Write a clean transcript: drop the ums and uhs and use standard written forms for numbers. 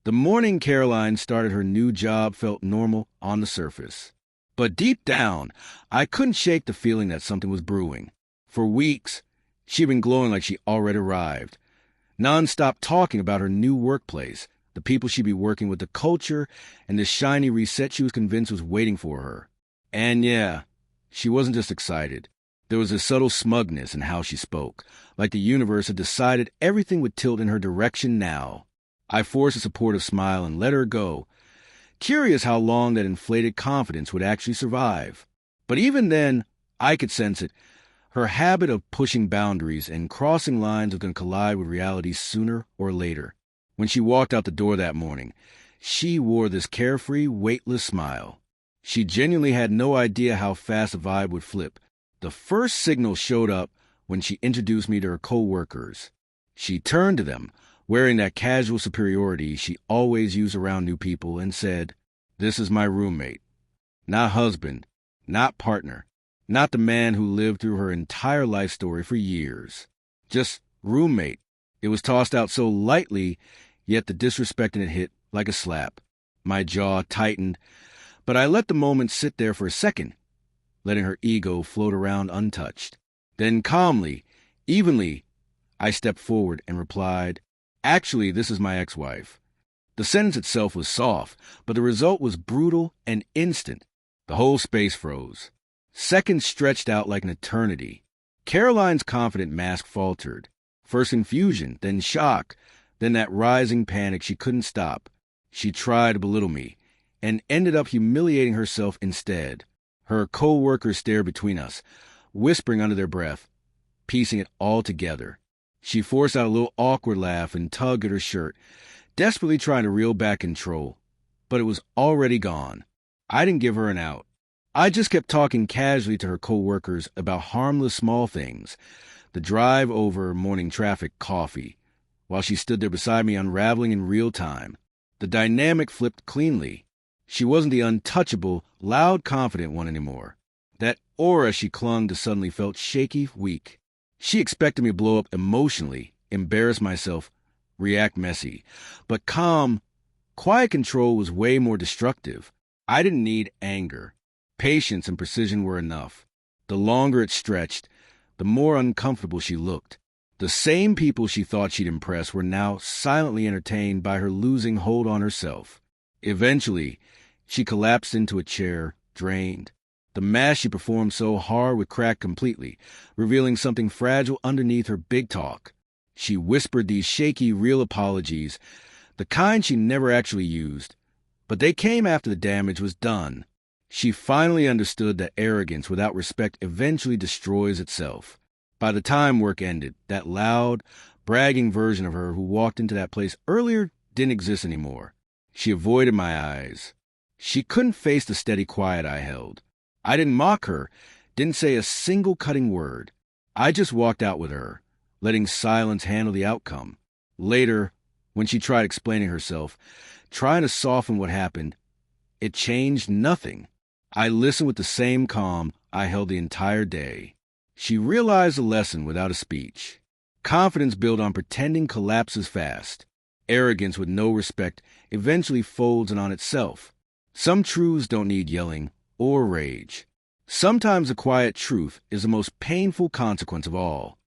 The morning Caroline started her new job felt normal on the surface. But deep down, I couldn't shake the feeling that something was brewing. For weeks, she'd been glowing like she already arrived, non-stop talking about her new workplace, the people she'd be working with, the culture, and the shiny reset she was convinced was waiting for her. And yeah, she wasn't just excited. There was a subtle smugness in how she spoke, like the universe had decided everything would tilt in her direction now. I forced a supportive smile and let her go, curious how long that inflated confidence would actually survive. But even then, I could sense it. Her habit of pushing boundaries and crossing lines was going to collide with reality sooner or later. When she walked out the door that morning, she wore this carefree, weightless smile. She genuinely had no idea how fast the vibe would flip. The first signal showed up when she introduced me to her co-workers. She turned to them, wearing that casual superiority she always used around new people, and said, "This is my roommate. Not husband, not partner, not the man who lived through her entire life story for years. Just roommate." It was tossed out so lightly, yet the disrespect in it hit like a slap. My jaw tightened, but I let the moment sit there for a second, letting her ego float around untouched. Then calmly, evenly, I stepped forward and replied, "Actually, this is my ex-wife." The sentence itself was soft, but the result was brutal and instant. The whole space froze. Seconds stretched out like an eternity. Caroline's confident mask faltered. First confusion, then shock, then that rising panic she couldn't stop. She tried to belittle me, and ended up humiliating herself instead. Her co-workers stared between us, whispering under their breath, piecing it all together. She forced out a little awkward laugh and tugged at her shirt, desperately trying to reel back control. But it was already gone. I didn't give her an out. I just kept talking casually to her co-workers about harmless small things, the drive over, morning traffic, coffee, while she stood there beside me unraveling in real time. The dynamic flipped cleanly. She wasn't the untouchable, loud, confident one anymore. That aura she clung to suddenly felt shaky, weak. She expected me to blow up emotionally, embarrass myself, react messy. But calm, quiet control was way more destructive. I didn't need anger. Patience and precision were enough. The longer it stretched, the more uncomfortable she looked. The same people she thought she'd impress were now silently entertained by her losing hold on herself. Eventually, she collapsed into a chair, drained. The mask she performed so hard would crack completely, revealing something fragile underneath her big talk. She whispered these shaky, real apologies, the kind she never actually used. But they came after the damage was done. She finally understood that arrogance without respect eventually destroys itself. By the time work ended, that loud, bragging version of her who walked into that place earlier didn't exist anymore. She avoided my eyes. She couldn't face the steady quiet I held. I didn't mock her, didn't say a single cutting word. I just walked out with her, letting silence handle the outcome. Later, when she tried explaining herself, trying to soften what happened, it changed nothing. I listened with the same calm I held the entire day. She realized the lesson without a speech. Confidence built on pretending collapses fast. Arrogance with no respect eventually folds in on itself. Some truths don't need yelling or rage. Sometimes the quiet truth is the most painful consequence of all.